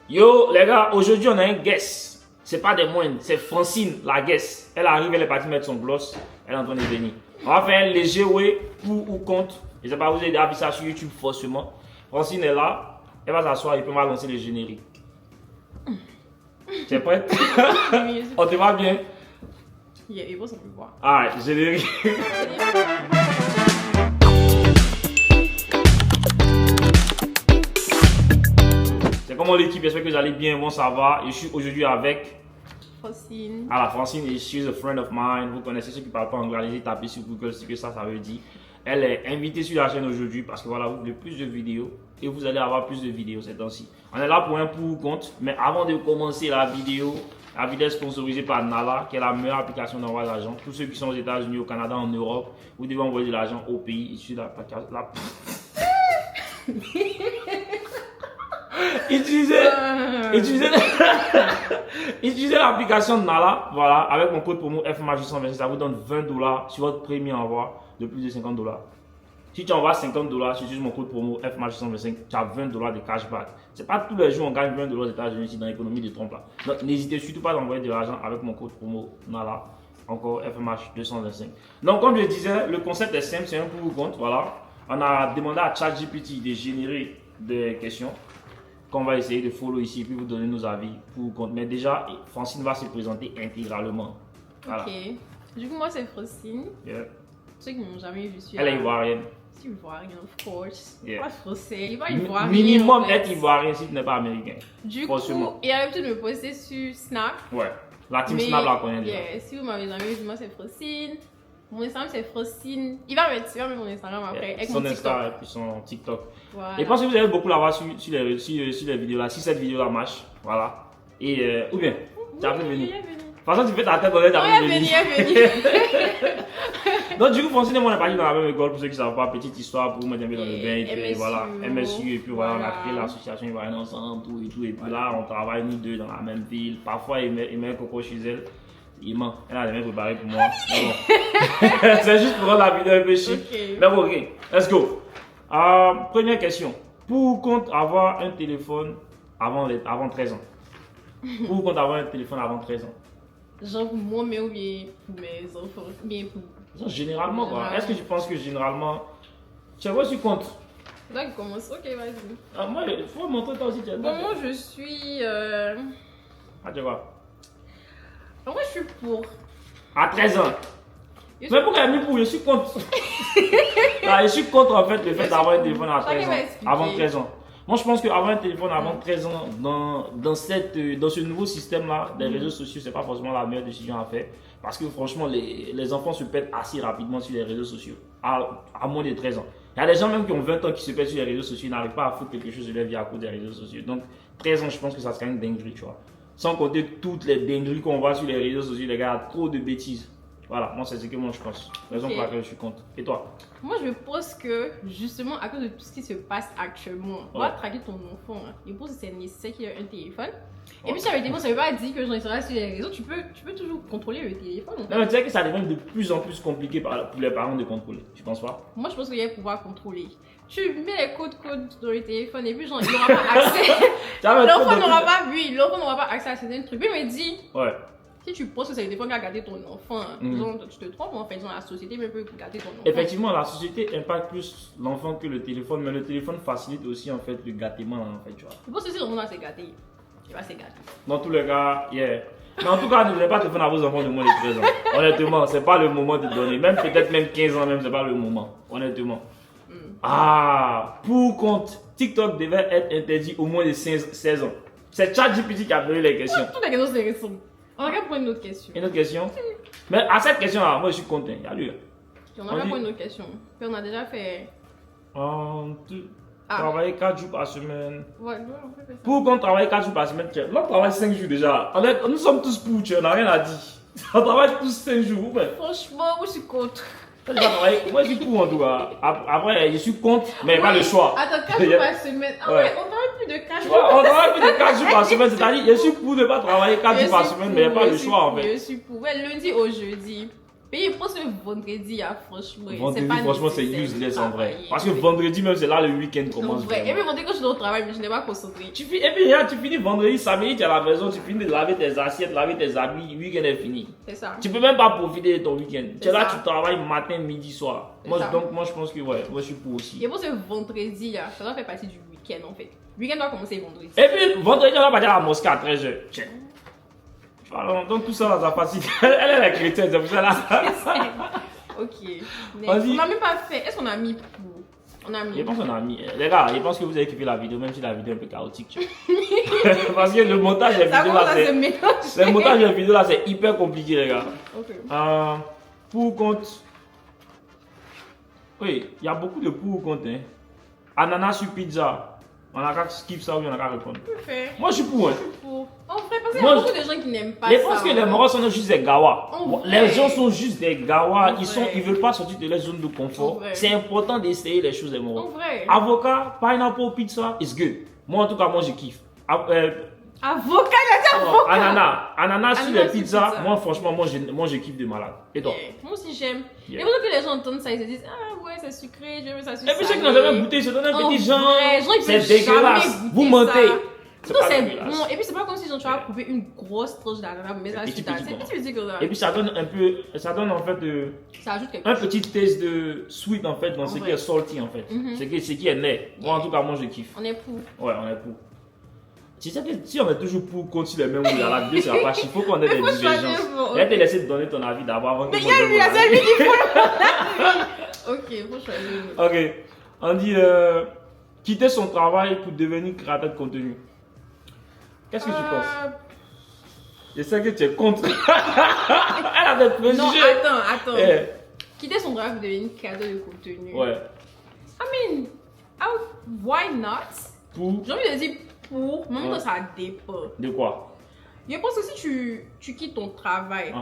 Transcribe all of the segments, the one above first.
Yo, les gars, aujourd'hui on a un guest. C'est pas des moindres, c'est Francine, la guest. Elle arrive, elle est partie mettre son gloss. Elle est en train de venir. On va faire un léger way pour ou contre. Je sais pas, vous avez déjà vu ça sur YouTube forcément. Francine est là. Elle va s'asseoir et puis on va lancer le générique. Tu es prête? On te va bien? Yeah, il faut s'en voir. Ah, générique. C'est comment l'équipe, j'espère que vous allez bien, bon ça va. Je suis aujourd'hui avec Francine. la Francine, she's a friend of mine. Vous connaissez ceux qui ne parlent pas anglais, allez taper sur Google ce que ça veut dire. Elle est invitée sur la chaîne aujourd'hui parce que voilà, vous voulez plus de vidéos et vous allez avoir plus de vidéos ces temps-ci. On est là pour un pour ou contre, mais avant de commencer la vidéo est sponsorisée par Nala, qui est la meilleure application d'envoi d'argent. Tous ceux qui sont aux États-Unis, au Canada, en Europe, vous devez envoyer de l'argent au pays issu de la... Utilisez l'application de Nala, voilà, avec mon code promo FMAJ125, ça vous donne $20 sur votre premier envoi de plus de $50. Si tu envoies $50, si tu utilises mon code promo FMAJ125, tu as $20 de cashback. C'est pas tous les jours on gagne $20 aux États-Unis ici dans l'économie de Trump là. Donc n'hésitez surtout pas d'envoyer de l'argent avec mon code promo Nala, encore FMAJ225. Donc comme je disais, le concept est simple, c'est un pour ou contre, voilà. On a demandé à ChatGPT de générer des questions qu'on va essayer de follow ici et puis vous donner nos avis pour ou contre. Mais déjà, Francine va se présenter intégralement. Voilà. Ok. Du coup, moi, c'est Francine. Yeah. Ceux qui m'ont jamais vu sur Elle est ivoirienne. C'est ivoirien, of course. Yeah. Pas français, il va ivoirien. Minimum en fait. être ivoirien si tu n'es pas américain. Du Forcément. coup, il a l'habitude de me poster sur Snap. Ouais. La team Mais, Snap la connaît déjà. yeah, si vous m'avez jamais vu, moi, c'est Francine. Mon Instagram, c'est Francine. Il va mettre mon Instagram après. Yeah. Avec Son mon TikTok. Insta et puis son TikTok. Voilà. Et pense que vous allez beaucoup la voir sur les vidéos là. Si cette vidéo là marche, voilà. Et ou bien, tu as fait venir. De toute façon, tu fais ta tête dans l'air, tu as fait venir. Donc, du coup, Francine et moi, on est partis dans la même école. Pour ceux qui ne savent pas, petite histoire pour vous mettre un peu dans le bain. Et puis, voilà, MSU. Et puis, voilà, on a créé l'association Ivoirienne ensemble, tout et tout. Et puis là, on travaille nous deux dans la même ville. Parfois, il met un coco chez elle. Il ment. Elle a des mecs préparés pour moi. Bon. C'est juste pour rendre la vidéo un peu chic. Okay. Mais bon, ok. Let's go. Première question. Pour ou contre avoir un téléphone avant 13 ans? Pour ou contre avoir un téléphone avant 13 ans? Genre pour moi, mais ou bien pour mes enfants, bien pour... Généralement, quoi. Est-ce que tu penses que généralement... Tu vois, je suis contre. Là, il commence. Ok, vas-y. Moi, il faut montrer toi aussi. Tu es Bon, moi, je suis... Ah, tu vois. Moi, je suis pour. À 13 ans. Mais pourquoi elle est mis pour? Je suis contre. Là, je suis contre en fait le fait d'avoir un téléphone à 13 ans. Avant 13 ans. Moi, je pense qu'avoir un téléphone avant 13 ans, dans ce nouveau système-là, des réseaux sociaux, c'est pas forcément la meilleure décision à faire. Parce que franchement, les enfants se perdent assez rapidement sur les réseaux sociaux, à moins de 13 ans. Il y a des gens même qui ont 20 ans qui se perdent sur les réseaux sociaux, ils n'arrivent pas à foutre quelque chose de leur vie à cause des réseaux sociaux. Donc, 13 ans, je pense que ça serait une dinguerie, tu vois. Sans compter toutes les dingueries qu'on voit sur les réseaux sociaux, les gars, trop de bêtises. Voilà, moi c'est ce que moi je pense. Raison pour laquelle je suis contre. Et toi? Moi je pense que justement à cause de tout ce qui se passe actuellement, on va traquer ton enfant. Hein. Je pense que c'est nécessaire qu'il ait un téléphone. Et puis sur le téléphone, ça veut pas dire que j'en serai sur les réseaux, tu peux toujours contrôler le téléphone. En fait. Non mais tu sais que ça devient de plus en plus compliqué pour les parents de contrôler, tu penses pas? Moi je pense qu'il y a pouvoir contrôler. Tu mets les codes dans le téléphone et puis genre il n'aura pas accès. L'enfant n'aura pas vu, l'enfant n'aura pas accès à certains trucs. Puis il me dit. Ouais. Si tu penses que c'est le téléphone qui a gardé ton enfant, tu te trompes en fait, la société même peut garder ton enfant. Effectivement, la société impacte plus l'enfant que le téléphone, mais le téléphone facilite aussi en fait le gâtement en fait, tu vois. Je pense que si l'enfant va se gâter, il va se gâter. Dans tous les cas, yeah. Mais en tout cas, ne donnez pas de téléphone à vos enfants de moins de 13 ans. Honnêtement, c'est pas le moment de donner. Même peut-être même 15 ans même, c'est pas le moment. Honnêtement. Ah, pour compte, TikTok devait être interdit au moins de 16 ans. C'est ChatGPT qui a donné les questions. Toutes les questions, c'est récent. On va prendre une autre question. Une autre question? Mais à cette question-là, moi je suis content. Il y a lui. On va prendre une autre question. Puis on a déjà fait. Travailler 4 jours par semaine. Ouais, on peut faire ça. Pour qu'on travaille 4 jours par semaine, là on travaille 5 jours déjà. Nous sommes tous pour, on n'a rien à dire. On travaille tous 5 jours. Ouais. Franchement, moi je suis contre. Moi je suis pour en tout cas. Après, je suis contre, mais pas le choix. Attends, 4 jours par semaine. Ah ouais, on travaille plus de 4 jours. On travaille plus de 4 jours par semaine. C'est-à-dire, je suis pour ne pas travailler 4 jours par semaine, mais pas le choix en fait. Je suis pour. Ouais, lundi au jeudi. Mais pour ce vendredi, franchement, franchement, c'est useless en vrai. Parce que vendredi, même, c'est là le week-end commence. Et puis, vendredi, quand je suis au travail, je n'ai pas concentré. Et puis, là, tu finis vendredi, samedi, tu es à la maison, tu finis de laver tes assiettes, laver tes habits, le week-end est fini. C'est ça. Tu peux même pas profiter de ton week-end. Tu es là, tu travailles matin, midi, soir. Moi, je pense que, ouais, moi, je suis pour aussi. Et pour ce vendredi, là, ça doit faire partie du week-end, en fait. Le week-end doit commencer vendredi. Et puis, vendredi, on va partir à la mosquée à 13h. Alors, donc tout ça, là, ça facilite. Elle est la chrétienne, c'est pour ça là. Ok. On n'a même pas fait. Est-ce qu'on a mis pour? On a mis. Je pense qu'on a mis. Les gars, je pense que vous avez kiffé la vidéo, même si la vidéo est un peu chaotique. Parce que le montage des vidéos là, c'est. Le montage des vidéos là, c'est hyper compliqué, les gars. Ok. Pour contre. Oui, il y a beaucoup de pour contre. Hein. Ananas sur pizza. On a qu'à skip ça ou on a qu'à répondre. Moi je suis pour. Hein. En vrai, parce qu'il y a beaucoup de gens qui n'aiment pas ça. Je pense que les Marocains sont juste des gawas. Les gens sont juste des gawas. Ils veulent pas sortir de leur zone de confort. C'est important d'essayer les choses des Marocains. Avocat, pineapple, pizza, it's good. Moi en tout cas, moi je kiffe. Avocat, il a dit avocat. Ananas sur les pizzas, moi franchement, moi je kiffe de malade. Et toi? Moi aussi j'aime. Et pour que les gens entendent ça, ils se disent ah ouais, c'est sucré, je veux ça sucré. Et puis ceux qui n'ont jamais goûté, se donnent un petit genre. C'est dégueulasse. Vous mentez. C'est bon. Et puis c'est pas comme si tu vas couper une grosse tranche d'ananas, mais ça c'est petit comme ça. Et puis ça donne un peu, ça donne en fait ça ajoute un petit taste de sweet en fait dans ce qui est salty en fait. Ce qui est net. Moi en tout cas, moi je kiffe. On est pour. Ouais, on est pour. Tu sais que si on est toujours pour continuer les mêmes mots dans la vidéo, ça va pas chier. Il faut qu'on ait des divergences. Je vais te laisser te donner ton avis d'abord avant que mais il y a lui, c'est lui qui faut. Ok, faut choisir. Ok, on dit quitter son travail pour devenir créateur de contenu. Qu'est-ce que tu penses? Je sais que tu es contre. Elle a des préjugés. Non, attends. Quitter son travail pour devenir créateur de contenu. Ouais. I mean, why not? Pour? J'ai envie de dire pour, mais ouais. Ça dépend. De quoi? Je pense que si tu quittes ton travail,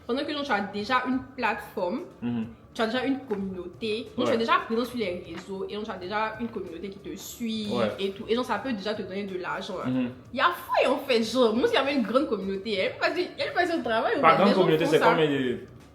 pendant que genre, tu as déjà une plateforme, tu as déjà une communauté, donc tu es déjà présent sur les réseaux et donc tu as déjà une communauté qui te suit et tout. Et donc ça peut déjà te donner de l'argent. Il y a foi en fait, genre, moi s'il y avait une grande communauté, elle passe au travail. Par grande communauté, c'est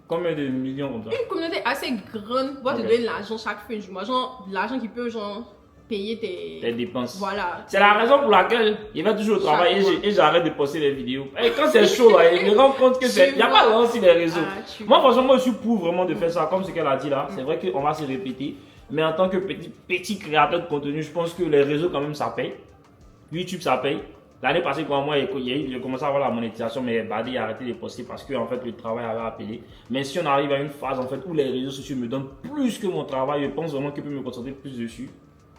combien de millions comme ça? Une communauté assez grande va te donner de l'argent chaque fin du mois, genre de l'argent qui peut genre payer tes dépenses. Voilà. C'est la raison pour laquelle il va toujours au travail et j'arrête de poster les vidéos. Et quand c'est chaud là, il me rend compte que il n'y a pas de sur les réseaux. Moi franchement, moi je suis pour vraiment de faire ça comme ce qu'elle a dit là. C'est vrai qu'on va se répéter. Mais en tant que petit créateur de contenu, je pense que les réseaux quand même ça paye. YouTube ça paye. L'année passée quand moi j'ai commencé à avoir la monétisation, mais Badi a arrêté de poster parce que en fait le travail avait appelé. Mais si on arrive à une phase en fait où les réseaux sociaux me donnent plus que mon travail, je pense vraiment que je peux me concentrer plus dessus.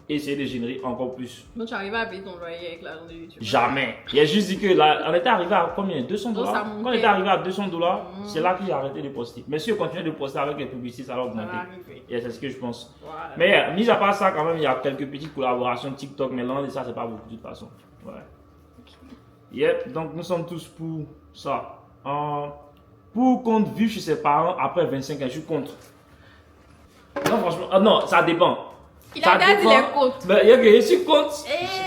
Essayer de générer encore plus. Donc tu arrives à payer ton loyer avec l'argent de YouTube? Jamais. Il a juste dit que là, on était arrivé à combien? 200 $. Quand on était arrivé à 200 $, c'est là qu'il a arrêté de poster. Mais si on continue de poster avec les publicités, ça va augmenter. Et c'est ce que je pense. Voilà. Mais mis à part ça, quand même, il y a quelques petites collaborations TikTok, mais là, ça, c'est pas beaucoup de toute façon. Ouais. Yep, donc nous sommes tous pour ça. Pour contre vivre chez ses parents après 25 ans, je suis contre. Non, franchement, non, ça dépend. Il a dit les contre. Je suis contre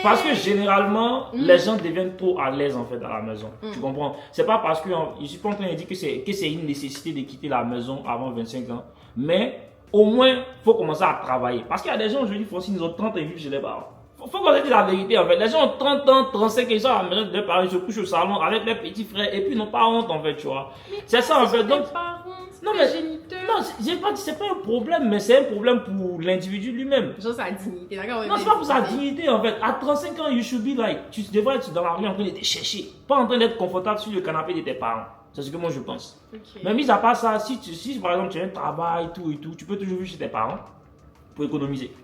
parce que généralement les gens deviennent trop à l'aise en fait à la maison. Tu comprends? C'est pas parce que je suis pas en train de dire que c'est une nécessité de quitter la maison avant 25 ans, mais au moins faut commencer à travailler parce qu'il y a des gens aujourd'hui ils ont 30 ans et vivent chez les parents. Faut qu'on se dise la vérité en fait. Les gens ont 30 ans, 35 ans, ils sont à la maison de leurs parents, ils se couchent au salon avec leurs petits frères et puis ils n'ont pas honte en fait, tu vois. C'est ça en fait. Donc non mais c'est pas un problème, mais c'est un problème pour l'individu lui-même. Genre sa dignité, d'accord? Non, c'est pas pour sa dignité en fait. À 35 ans, you should be like, tu devrais être dans la rue en train de te chercher, pas en train d'être confortable sur le canapé de tes parents. C'est ce que moi je pense. Mais mis à part ça, si par exemple tu as un travail, tout et tout, tu peux toujours vivre chez tes parents pour économiser.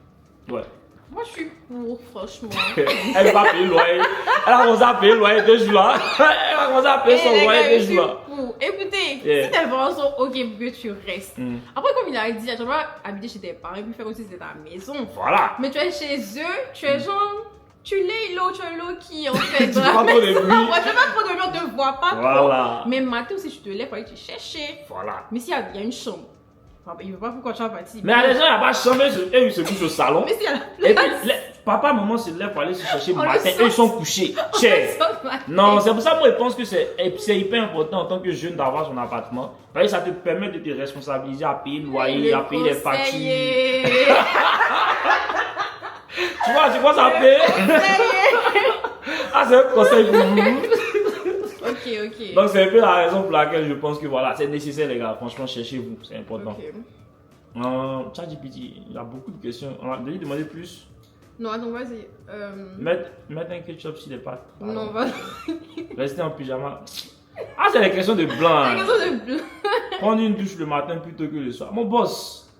Ouais. Moi je suis pour, franchement. Elle va payer le loyer. Elle a commencé à payer le loyer 2 jours là. Elle a commencé à payer son loyer 2 jours là. Écoutez, si tes parents sont ok pour que tu restes. Après, comme il a dit, tu vas habiter chez tes parents et puis faire comme si c'était ta maison. Voilà. Mais tu es chez eux, tu es genre. Tu es low qui en fait. Tu prends trop de bruit. Moi, je pas trop de bruit, on te voit pas voilà. trop. Mais matin aussi, tu te lèves, il faut aller te chercher. Voilà. Mais s'il y a une chambre. Il ne veut pas pourquoi tu vas partir. Mais les gens, il n'y a pas de chambre, ils se couchent au salon. Mais s'il y a la place. papa, maman se lèvent pour aller se chercher le matin. Eux, ils sont couchés. Non, c'est pour ça que moi, je pense que c'est hyper important en tant que jeune d'avoir son appartement. Parce que ça te permet de te responsabiliser à payer le loyer, à payer les factures. Tu vois, c'est quoi ça fait? Ah, c'est un conseil pour vous. Ok. Donc, c'est un peu la raison pour laquelle je pense que voilà, c'est nécessaire, les gars. Franchement, cherchez-vous, c'est important. ChatGPT, il y a beaucoup de questions. On va lui demander plus. Non, attends, vas-y. Mettre un ketchup sur les pâtes. Non, vas-y. Rester en pyjama. Ah, c'est les questions de blanc. C'est les questions de blanc. Prendre une douche le matin plutôt que le soir. Mon boss.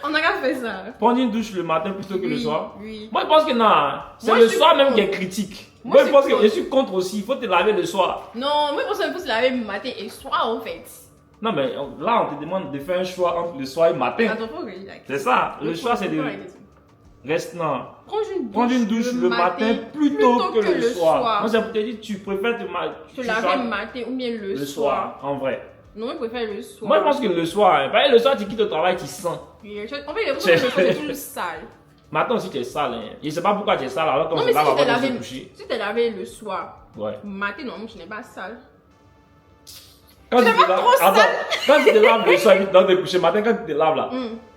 On a qu'à faire ça. Prendre une douche le matin plutôt que le soir. Oui. Moi, je pense que non. C'est le soir même qui est critique. Moi, je pense que je suis contre aussi. Il faut te laver le soir. Non, moi, je pense qu'il faut se laver le matin et le soir, en fait. Non, mais là, on te demande de faire un choix entre le soir et le matin. Attends, faut que je dise la question. C'est ça. Le choix, c'est de. Reste non. Prendre une douche le matin plutôt que le soir. Moi, ça peut te dire, tu préfères te laver le matin ou bien le soir. En vrai. Non, je préfère le soir. Moi, je pense que le soir, le soir, tu quittes au travail, tu sens. En fait, le soir, c'est toujours sale. Maintenant aussi, tu es sale. Hein. Je ne sais pas pourquoi tu es sale alors qu'on se lave avant de se coucher. Si tu es lavé le soir, matin, non, je n'ai pas sale. Quand tu te laves le soir, dans te coucher, matin, quand tu te laves là,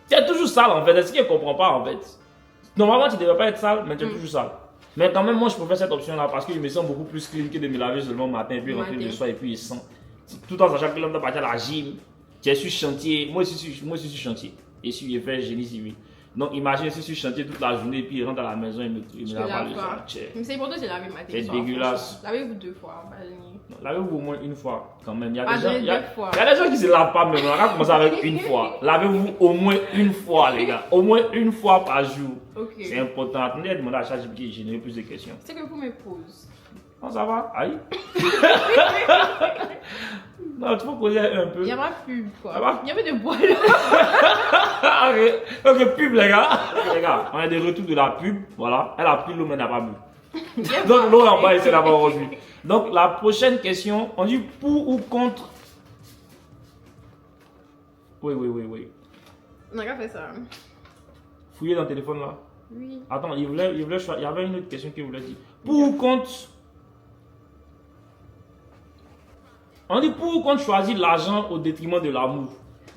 tu es toujours sale en fait. C'est ce qu'elle ne comprend pas en fait. Normalement, tu ne devrais pas être sale, mais tu es toujours sale. Mais quand même, moi, je préfère cette option-là parce que je me sens beaucoup plus clean que de me laver seulement le matin et puis rentrer le soir et puis il sent. Tout en sachant que l'homme doit partir à la gym, tu es sur chantier. Moi aussi, je suis sur chantier. Et je suis fait génie civil. Donc, imagine si je suis sur chantier toute la journée et puis il rentre à la maison et me lave le soir. Mais c'est important de se laver matin. C'est dégueulasse. Lavez-vous 2 fois. Lavez-vous au moins une fois quand même. Il y a des gens qui se lavent pas même. On va commencer avec une fois. Lavez-vous au moins une fois, les gars. Au moins une fois par jour. Okay. C'est important. Attendez à demander à ChatGPT, j'ai donné plus de questions. C'est que vous me posez. Non, ça va? Aïe. Non, tu peux poser un peu. Il y a pas de pub, quoi. Il y avait des bois là. Ok, pub, les gars. Les gars, on a des retours de la pub. Voilà. Elle a pris l'eau, mais elle n'a pas bu. Donc, l'eau en bas, c'est là-bas aujourd'hui. Donc, la prochaine question, on dit pour ou contre. Oui. On a qu'à faire ça. Fouiller dans le téléphone là. Oui. Attends, il y avait une autre question qu'il voulait dire. Pour ou contre. On dit pour ou contre choisir l'argent au détriment de l'amour.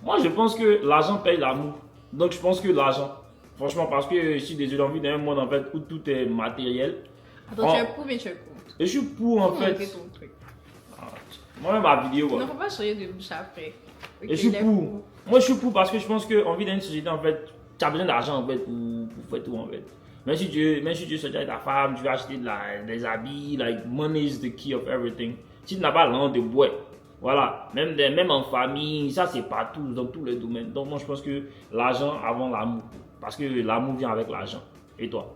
Moi, je pense que l'argent paye l'amour. Donc, je pense que l'argent. Franchement, parce que je suis désolé, envie d'un monde en fait où tout est matériel. Attends, tu es pour mais tu es contre. Je suis pour en fait. Moi-même, ma vidéo. Non, faut pas changer de bouche après. Okay, je suis pour. Moi, je suis pour parce que je pense qu'en vie d'une société, en fait, tu as besoin d'argent en fait pour faire tout en fait. Même si tu es sorti avec ta femme, tu veux acheter des habits, like money is the key of everything. Si tu n'as pas l'argent de bois, voilà, même en famille, ça c'est partout, dans tous les domaines. Donc moi je pense que l'argent avant l'amour, parce que l'amour vient avec l'argent. Et toi?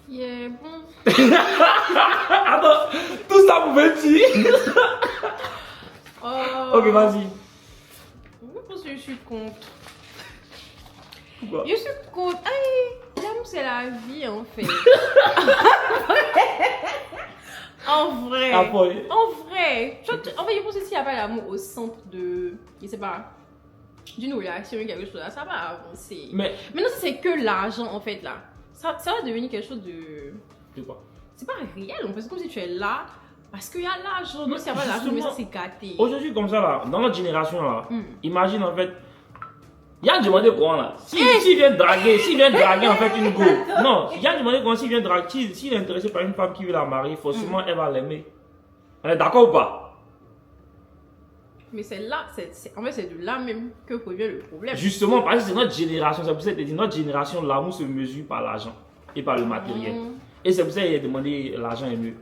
Yeah, bon. Attends, tout ça vous veut dire? Ok, vas-y. Je pense que je suis contre. Pourquoi? Je suis contre. L'amour c'est la vie en fait. En vrai. En fait, je pense que s'il n'y a pas l'amour au centre de, je sais pas, d'une relation ou quelque chose là, ça va avancer. Mais maintenant, si c'est que l'argent en fait là, ça va devenir quelque chose de. De quoi? C'est pas réel en fait, c'est comme si tu es là parce qu'il y a l'argent. Donc s'il n'y a pas l'argent, mais ça c'est gâté. Aujourd'hui, comme ça là, dans notre génération là, imagine en fait. Yann demandé quoi là? S'il vient draguer en fait une go. Non, Yann demandé quoi s'il vient draguer, s'il est intéressé par une femme qui veut la marier, forcément elle va l'aimer. On est d'accord ou pas? Mais c'est là, en fait c'est de là même que provient le problème. Justement, parce que c'est notre génération, c'est pour ça que je dis, notre génération, l'amour se mesure par l'argent et par le matériel. Et c'est pour ça qu'il a demandé l'argent est mieux.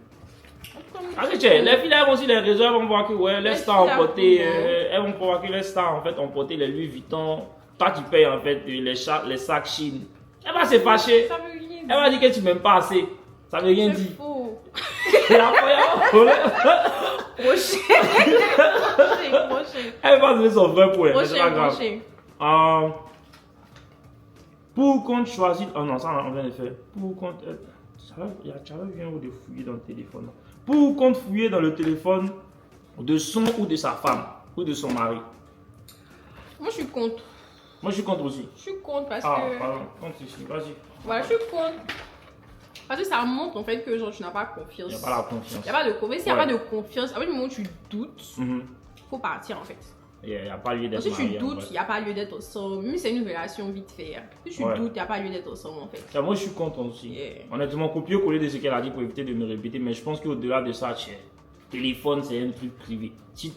Parce que les filles elles vont sur les réseaux, elles vont voir que ouais, les stars ont porté, elles vont voir que les stars en fait ont porté les Louis Vuitton. Toi tu payes en fait les sacs Chine. Elle va se fâcher. Ça veut rien dire. Elle va dire que tu m'aimes pas assez. Ça veut rien dire. C'est faux. Elle va donner son vrai point. Mais c'est pas grave. Pour qu'on choisisse. Oh non, ça on vient de faire. Pour qu'on. Chara vient de fouiller dans le téléphone. Pour qu'on fouiller dans le téléphone de son ou de sa femme ou de son mari. Moi je suis contre. Moi, je suis contre aussi. Je suis contre parce que. Pardon, contre ici, vas-y. Voilà, je suis contre. Parce que ça montre en fait que genre, tu n'as pas confiance. Il n'y a pas la confiance. Il n'y a pas de confiance. S'il n'y a pas de confiance, à partir du moment où tu doutes, il faut partir en fait. Il n'y a pas lieu d'être ensemble. Si tu doutes, il n'y a pas lieu d'être ensemble. Même si c'est une relation vite fait. Si tu doutes, il n'y a pas lieu d'être ensemble en fait. Moi, je suis contre aussi. Honnêtement, copier-coller de ce qu'elle a dit pour éviter de me répéter. Mais je pense qu'au-delà de ça, téléphone, c'est un truc privé. Si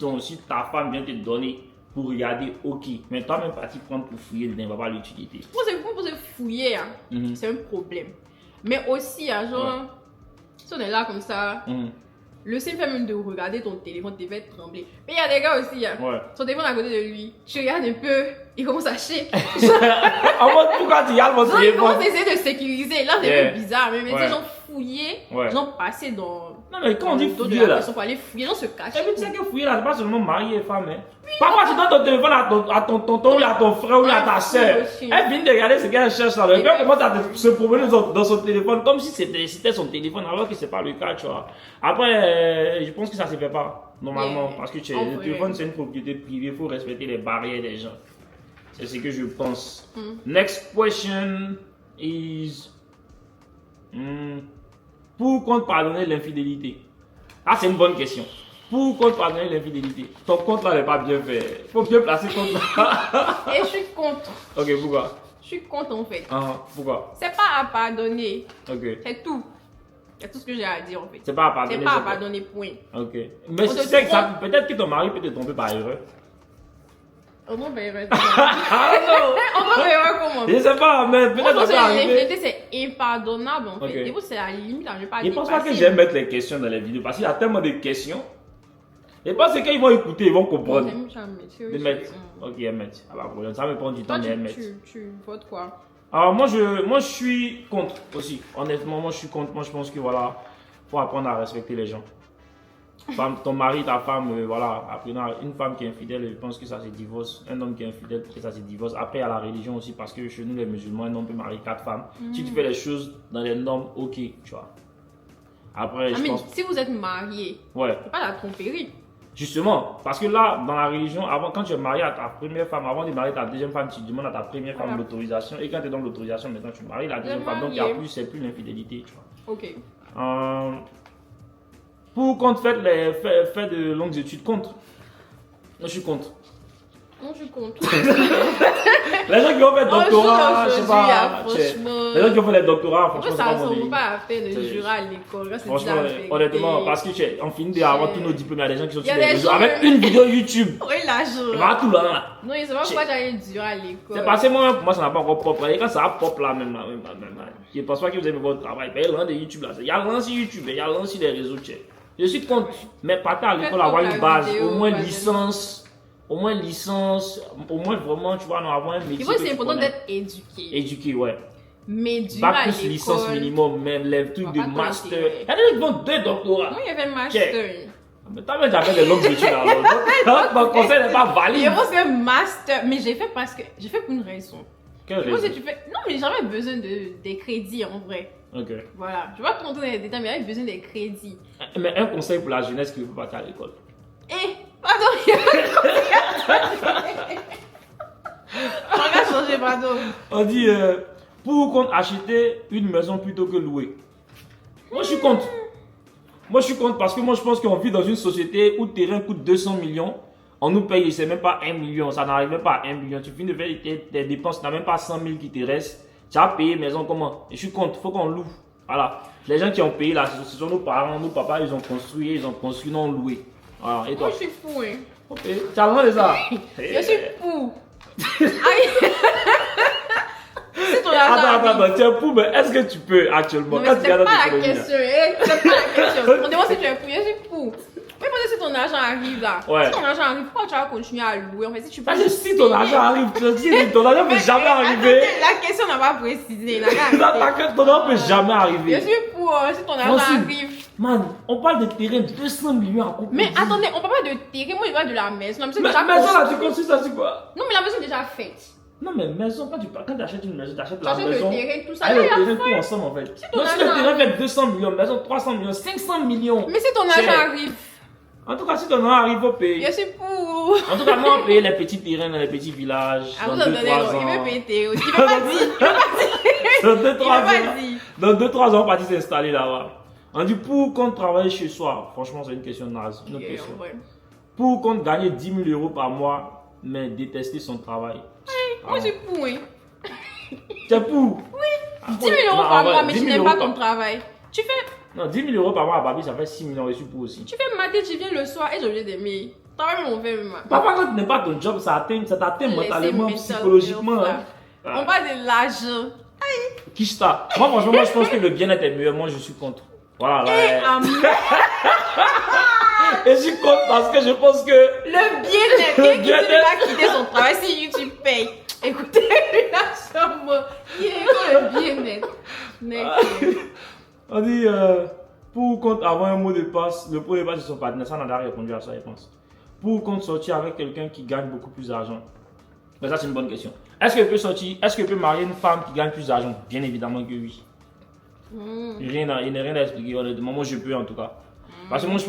ta femme vient te donner pour regarder, ok. Mais toi-même, parti prendre pour fouiller dedans, il ne va pas l'utiliser. Pour se fouiller, c'est un problème. Mais aussi, genre, si on est là comme ça, le simple fait même de regarder ton téléphone te fait trembler. Mais il y a des gars aussi, son téléphone à côté de lui, tu regardes un peu, il commence à shake. En mode, pourquoi tu regardes mon téléphone? Il commence à essayer de sécuriser. Là, c'est un peu bizarre, mais c'est genre fouiller, genre passer dans. Non, mais quand on dit fouiller là, pour aller fouiller, genre se cacher. Et puis tu sais que fouiller là, c'est pas seulement mari et femme. Parfois, tu donnes ton téléphone à ton tonton, ou à ton frère, ou à ta soeur. Elle vient de regarder ce qu'elle cherche là. Le gars commence à se promener dans son téléphone comme si c'était son téléphone, alors que c'est pas le cas, tu vois. Après, je pense que ça se fait pas, normalement. Parce que le téléphone, c'est une propriété privée, il faut respecter les barrières des gens. C'est ce que je pense. Next question is. Pour qu'on te pardonne l'infidélité? Ah, c'est une bonne question. Pour qu'on te pardonne l'infidélité, ton compte là n'est pas bien fait. Il faut bien placer ton compte là. Et je suis contre. Ok, pourquoi? Je suis contre en fait. Pourquoi? C'est pas à pardonner. Ok. C'est tout. C'est tout ce que j'ai à dire en fait. C'est pas à pardonner. C'est pas à pardonner, point. Ok. Mais tu sais que ça, peut-être que ton mari peut te tromper par erreur. On va verra. On va verra comment. Je sais pas, mais peut-être que ça arrive. L'infidélité, c'est impardonnable en fait. Et vous, c'est la limite à ne pas dépasser. Je pense pas que j'aime mettre les questions dans les vidéos parce qu'il y a tellement de questions. Et parce que quand ils vont écouter, ils vont comprendre. Ils mettent. Ok, ils mettent. Ah bah, ça me prend du temps, mais ils mettent. Tu votes quoi? Alors, moi, je suis contre aussi. Honnêtement, moi, je suis contre. Moi, je pense que voilà, faut apprendre à respecter les gens. Ton mari, ta femme, voilà, après une femme qui est infidèle, je pense que ça se divorce. Un homme qui est infidèle, peut-être ça se divorce. Après, il y a la religion aussi, parce que chez nous, les musulmans, un homme peut marier 4 femmes. Si tu fais les choses dans les normes, ok, tu vois. Après, je pense. Si vous êtes marié, c'est pas la tromperie. Justement, parce que là, dans la religion, avant, quand tu es marié à ta première femme, avant de marier ta deuxième femme, tu demandes à ta première femme l'autorisation. Et quand tu es dans l'autorisation, maintenant tu maries la deuxième femme. Donc, c'est plus l'infidélité, tu vois. Ok. Pour qu'on te fasse fait de longues études, contre? Non, je suis contre. Non, je suis contre. Les gens qui ont fait doctorat, je sais pas. Les gens qui ont fait les doctorats, franchement, ça ne ressemble pas à faire le jurat à l'école. Franchement, honnêtement, parce que on finit d'avoir tous nos diplômes, il y a des gens qui sont sur les réseaux avec une vidéo YouTube. Oui, la journée. Va tout là. Non, ils ne savent pas pourquoi j'allais le jurat à l'école. C'est parce que moi, pour moi, ça n'a pas encore propre. Et quand ça a propre là, même, je ne pense pas que vous aimez votre travail. Il y a l'un de YouTube là. Il y a l'un sur YouTube, il y a l'un sur les réseaux. Je suis contre, mais partir à l'école, avoir une base, au moins licence. Au moins licence, au moins vraiment, tu vois, avoir un métier. Il faut c'est important d'être éduqué. Éduqué, ouais. Mais du bac plus licence minimum, même les trucs de master. Il y a des gens qui font 2 doctorats. Moi, il y avait master. Mais t'as même déjà fait des longues études alors. Mon conseil n'est pas valide. Je pense que master, mais j'ai fait parce que j'ai fait pour une raison. Quelle raison? Non, mais j'avais besoin des crédits en vrai. Ok. Voilà, je vais pas te montrer les détails, mais j'avais besoin des crédits. Mais un conseil pour la jeunesse qui veut partir à l'école. Pardon, il y a on va changer, pardon. On dit, pour qu'on achète une maison plutôt que louer. Moi, je suis contre. Moi, je suis contre parce que moi, je pense qu'on vit dans une société où le terrain coûte 200 millions. On nous paye, c'est même pas 1 million. Ça n'arrive même pas à 1 million. Tu finis de faire tes dépenses, tu n'as même pas 100 000 qui te restent. Tu as payé maison comment? Et je suis contre, il faut qu'on loue. Voilà. Les gens qui ont payé là, ce sont nos parents, nos papas, ils ont construit, non loué. Voilà. Et toi? Moi, je suis fou, hein. Ok, tu as demandé ça? Je suis fou. C'est ton argent. Attends, tu es fou, mais est-ce que tu peux actuellement? Non, c'est pas la question. C'est pas la question. On demande si tu es fou. Je suis fou. Mais peut-être si ton argent arrive là. Si ton argent arrive, pourquoi tu vas continuer à louer? En fait, si tu peux. Si ton argent arrive, tu dis ton argent peut jamais arriver. La question n'a pas précisé. Ton argent peut jamais arriver. Je suis fou. Si ton argent arrive. Man, on parle de terrain de 200 millions à couper. Mais attendez, on parle pas de terrain. Moi, je parle de la maison. La maison déjà maison là, tu construis ça, c'est quoi? Non, mais la maison est déjà faite. Non, mais maison, quand tu achètes une maison, tu achètes la maison. Le terrain, tout ça. Le terrain, tout ensemble en fait. Si le terrain fait 200 millions, maison 300 millions, 500 millions. Mais si ton argent arrive. En tout cas, si ton nom arrive au pays. Je suis pour. En tout cas, moi, on paye les petits terrains dans les petits villages. Dans 2-3 ans. Il veut payer Théo. Il veut pas dire. Dans 2-3 ans, on va partir s'installer là-bas. On dit pour qu'on travaille chez soi. Franchement, c'est une question naze. Une autre question. Pour qu'on gagne 10 000 euros par mois, mais détester son travail. Moi, je suis pour, oui. Tu es pour? Oui. 10 000 euros par mois, mais tu n'aimes pas ton travail. Tu fais. Non, 10 000 euros par mois à Babi, ça fait 6 millions. Je suis pour aussi. Tu fais mater, tu viens le soir et j'ai oublié d'aimer. Travail, mais on fait même. Papa, quand tu n'aimes pas ton job, ça t'atteint mentalement, psychologiquement. On parle de l'argent. Kishta. Moi, franchement, je pense que le bien-être est meilleur. Moi, je suis contre. Voilà. Là, et je suis contre parce que je pense que. Le bien-être. Qui ne va quitter son travail si YouTube paye. Écoutez, la chambre. Il est le bien-être. On dit, pour ou contre avoir un mot de passe, le mot de passe de son partenaire, ça n'a pas répondu à ça, je pense. Pour ou contre sortir avec quelqu'un qui gagne beaucoup plus d'argent? Mais ça, c'est une bonne question. Est-ce qu'elle peut marier une femme qui gagne plus d'argent? Bien évidemment que oui. Il n'y a rien à expliquer, honnêtement. Moi, je peux en tout cas. Parce que moi, je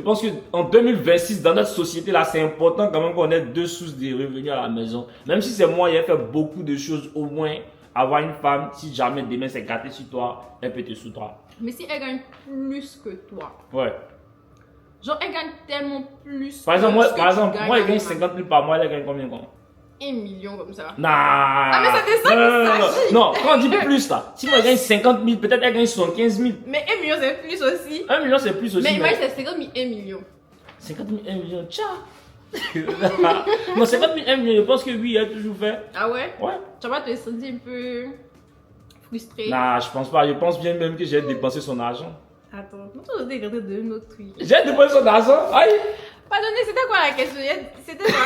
pense que en 2026, dans notre société, là, c'est important quand même qu'on ait 2 sources de revenus à la maison. Même si c'est moi, il a fait beaucoup de choses, au moins, avoir une femme, si jamais demain c'est gâté sur toi, elle peut te soutenir. Mais si elle gagne plus que toi. Ouais. Genre, elle gagne tellement plus. Par exemple, moi, elle gagne 50 000 par mois, elle gagne combien? 1 million comme ça. Nah. Ah, mais c'est ça qu'il s'agit. Non, quand on dit plus là, si moi elle gagne 50 000, peut-être elle gagne 75 000. Mais 1 million c'est plus aussi. 1 million c'est plus aussi. Mais imagine c'est 50 000, 1 million. 50 000, 1 million, tcha. Non, 50 000, 1 million, je pense que oui, elle a toujours fait. Ah ouais? Ouais. Tu vas te sentir un peu frustré. Nah, je pense pas. Je pense bien même que j'ai dépensé son argent. Attends, on va regarder de notre truc. J'ai dépensé son argent? Aïe! Pardonnez, c'était quoi la question? C'était quoi?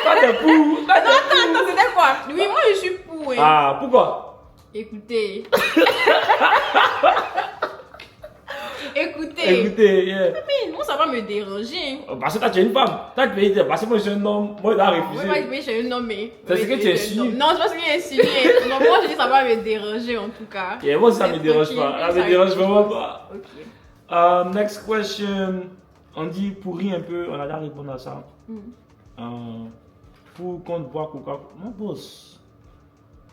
Pas de pour. Attends, c'était quoi? Oui, moi je suis pour. Hein. Ah, pourquoi? Écoutez. Écoutez, yeah. Mais moi ça va me déranger. Parce que toi tu es une femme. Toi tu peux parce que moi je suis un homme. Moi je dois refuser. Moi je suis un homme. C'est ce que tu es signé. Non, c'est pas ce que tu es signé. Non, moi je dis ça va me déranger en tout cas. Yeah, moi ça me dérange pas. Ça me dérange vraiment pas. Ok. Next question. On dit pour rire un peu, on a déjà répondu à ça. Pour qu'on boit Coca-Cola. Mon boss.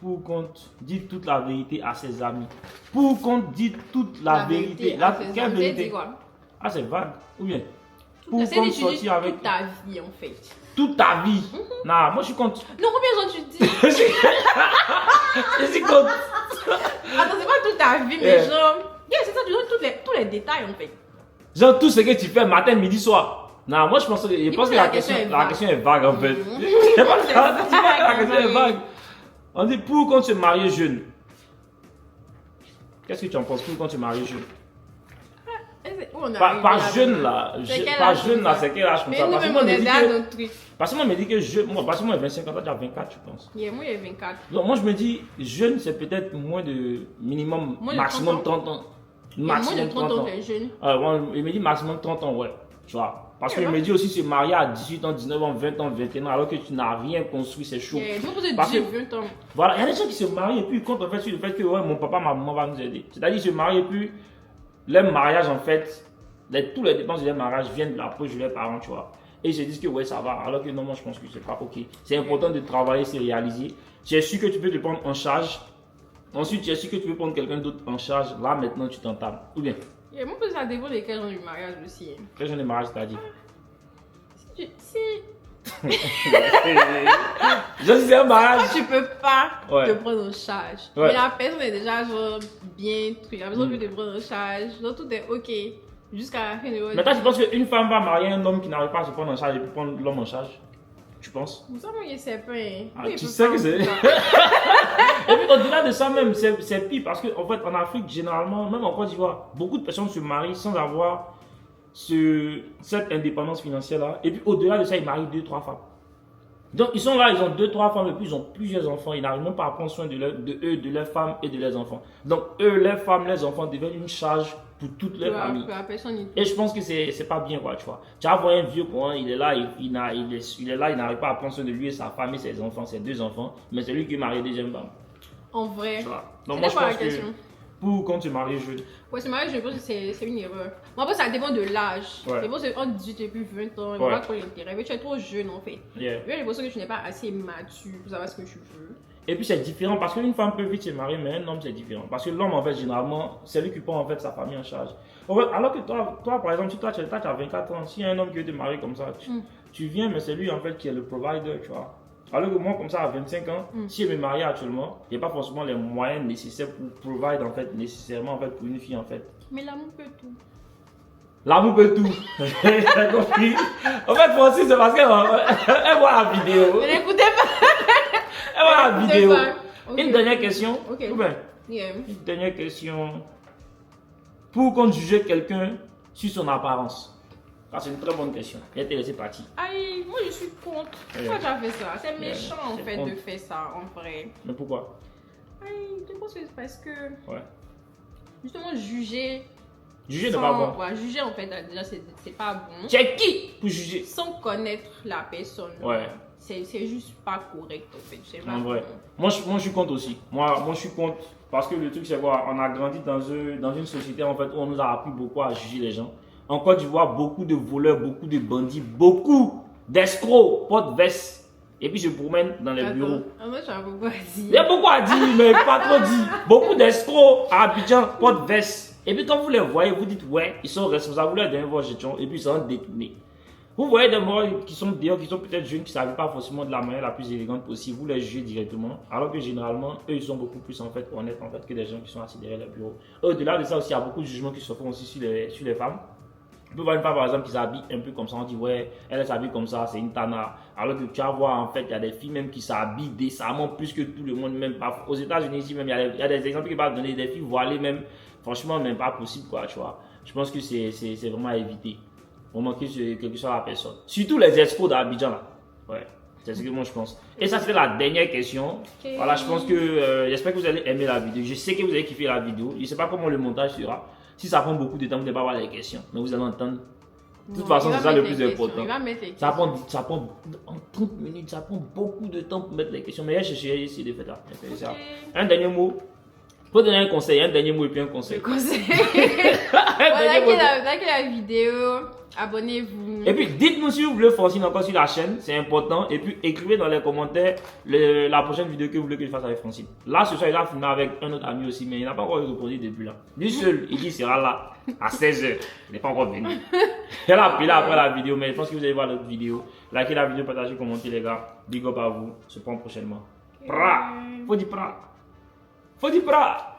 Pour qu'on dise toute la vérité à ses amis. Pour qu'on dise toute la vérité. Quelle vérité? Quoi? Ah, c'est vague. Ou bien? Pour qu'on sortir avec. Toute ta vie en fait. Toute ta vie? Non, moi je suis contre. Non, combien de gens tu dis? Je suis contre. Attends, c'est pas toute ta vie, mais genre. C'est ça, tu donnes tous les détails en fait. Genre tout ce que tu fais matin, midi, soir. Non, moi je pense que la question est vague en fait. Je pense que la question est vague. On dit pour quand tu es marié jeune. Qu'est-ce que tu en penses pour quand tu es marié jeune? Pas jeune là. Pas jeune là, c'est quel âge comme ça? Parce que moi, me dit que jeune. Parce que moi, j'ai 25 ans, toi tu as 24, je pense. Moi, j'ai 24. Donc, moi, je me dis, jeune, c'est peut-être moins de minimum, maximum 30 ans. Maximum 30 ans, t'es jeune. Il me dit maximum 30 ans, ouais. Tu vois. Parce qu'il me dit aussi se marier à 18 ans, 19 ans, 20 ans, 21 ans, alors que tu n'as rien construit, c'est chaud. Parce que 20 ans. Voilà, il y a des gens qui se marient et puis ils comptent en fait sur le fait que ouais, mon papa, ma maman va nous aider. C'est-à-dire qu'ils se marient et puis leur mariage en fait, tous les dépenses de leur mariage viennent de la poche de leurs parents, tu vois. Et ils se disent que ouais, ça va, alors que non, moi je pense que c'est pas ok. C'est important de travailler, c'est réaliser. Tu es sûr que tu peux te prendre en charge. Ensuite, tu es sûr que tu peux prendre quelqu'un d'autre en charge. Là, maintenant, tu t'entames. Ou bien? Moi, ça dépend de quel genre de mariage aussi. Quel genre de mariage t'as dit? Si. Je sais un mariage. Tu peux pas te prendre en charge. Mais la personne est déjà genre bien truc. La personne peut te prendre en charge. Donc, tout est ok. Jusqu'à la fin de votre vie. Mais toi, tu penses qu'une femme va marier un homme qui n'arrive pas à se prendre en charge et puis prendre l'homme en charge? Tu penses? Vous savez, il sait pas. Tu sais que c'est. Et puis au-delà de ça même, c'est pire parce qu'en fait en Afrique, généralement, même en Côte d'Ivoire, beaucoup de personnes se marient sans avoir cette indépendance financière là. Et puis au-delà de ça, ils marient 2-3 femmes. Donc ils sont là, ils ont 2-3 femmes et puis ils ont plusieurs enfants. Ils n'arrivent même pas à prendre soin de eux, de leurs femmes et de leurs enfants. Donc eux, leurs femmes, leurs enfants deviennent une charge pour toute leur famille. Et je pense que c'est pas bien quoi, tu vois. Tu vas voir un vieux quoi, il est là, il est là, il n'arrive pas à prendre soin de lui et sa femme et ses enfants, ses 2 enfants, mais c'est lui qui est marié deuxième femme. En vrai. Donc moi je pense que pour quand tu es marié jeune. Ouais, se marier jeune, je pense que c'est une erreur. Moi, après, ça dépend de l'âge. Ouais. Je pense que entre 18 et plus 20 ans, il n'y a pas trop l'intérêt. Mais tu es trop jeune en fait. Yeah. J'ai l'impression que tu n'es pas assez mature pour savoir ce que tu veux. Et puis c'est différent parce qu'une femme peut vite se marier, mais un homme c'est différent. Parce que l'homme, en fait, généralement, c'est lui qui prend en fait sa famille en charge. En fait, alors que toi, par exemple, si toi tu as 24 ans, s'il y a un homme qui veut te marier comme ça, tu viens, mais c'est lui en fait qui est le provider, tu vois. Alors que moi, comme ça, à 25 ans, si je me marie actuellement, il n'y a pas forcément les moyens nécessaires pour provide en fait, nécessairement en fait, pour une fille en fait. Mais l'amour peut tout. L'amour peut tout. J'ai compris. En fait, Francis, c'est parce qu'elle voit la vidéo. Ne l'écoutez pas. Elle voit la vidéo. Okay. Une dernière question. Ok. Une dernière question. Pour qu'on juge quelqu'un sur son apparence. C'est une très bonne question. Je vais te laisser partir. Aïe, moi je suis contre. Pourquoi tu as fait ça? C'est méchant en fait de faire ça en vrai. Mais pourquoi? Aïe, je pense que c'est parce que. Ouais. Justement, juger. Juger n'est pas bon. Ouais, juger en fait, déjà c'est pas bon. Tu es qui pour juger? Sans connaître la personne. Ouais. C'est juste pas correct en fait. C'est pas en vrai. Moi je suis contre aussi. Moi je suis contre. Parce que le truc c'est quoi? On a grandi dans une société en fait où on nous a appris beaucoup à juger les gens. En Côte d'Ivoire, beaucoup de voleurs, beaucoup de bandits, beaucoup d'escrocs portent veste. Et puis je promène dans les bureaux. Moi j'ai beaucoup à dire. Il y a beaucoup à dire, mais pas trop dit. Beaucoup d'escrocs à Abidjan portent veste. Et puis quand vous les voyez, vous dites ouais, ils sont responsables, vous leur donnez vos jetons et puis ils sont détournés. Vous voyez des morts qui sont dehors, qui sont peut-être jeunes, qui ne savent pas forcément de la manière la plus élégante possible, vous les jugez directement. Alors que généralement, eux, ils sont beaucoup plus en fait honnêtes en fait, que des gens qui sont assis derrière les bureaux. Au-delà de ça aussi, il y a beaucoup de jugements qui se font aussi sur les femmes. On peut voir une femme par exemple qui s'habille un peu comme ça, on dit ouais, elle s'habille comme ça, c'est une tana. Alors que tu vas voir en fait, il y a des filles même qui s'habillent décemment plus que tout le monde, même pas. Aux États-Unis ici même, il y a des exemples qui peuvent donner des filles voilées même, franchement, même pas possible quoi, tu vois. Je pense que c'est vraiment à éviter. Vraiment que ce soit la personne. Surtout les escrocs d'Abidjan là. Ouais, c'est ce que moi je pense. Et ça c'est la dernière question. Okay. Voilà, je pense que j'espère que vous allez aimer la vidéo. Je sais que vous allez kiffer la vidéo. Je ne sais pas comment le montage sera. Si ça prend beaucoup de temps, vous n'allez pas voir les questions. Mais vous allez entendre. De toute façon, c'est ça le plus important. Ça prend en 30 minutes, ça prend beaucoup de temps pour mettre les questions. Mais j'ai essayé de faire ça. Okay. Un dernier mot. Pour donner un conseil, un dernier mot et puis un conseil. Le conseil. Likez la vidéo, abonnez-vous. Et puis dites-nous si vous voulez Francine encore sur la chaîne, c'est important. Et puis écrivez dans les commentaires la prochaine vidéo que vous voulez que je fasse avec Francine. Là, ce soir, il a filmé avec un autre ami aussi, mais il n'a pas encore répondu depuis là. Lui seul, il dit qu'il sera là à 16h. Il n'est pas encore venu. Elle a appelé après la vidéo, mais je pense que vous allez voir l'autre vidéo. Likez la vidéo, partagez, commentez les gars. Big up à vous. Se prend prochainement. Pra. Faut dire pra. Faut dire pra.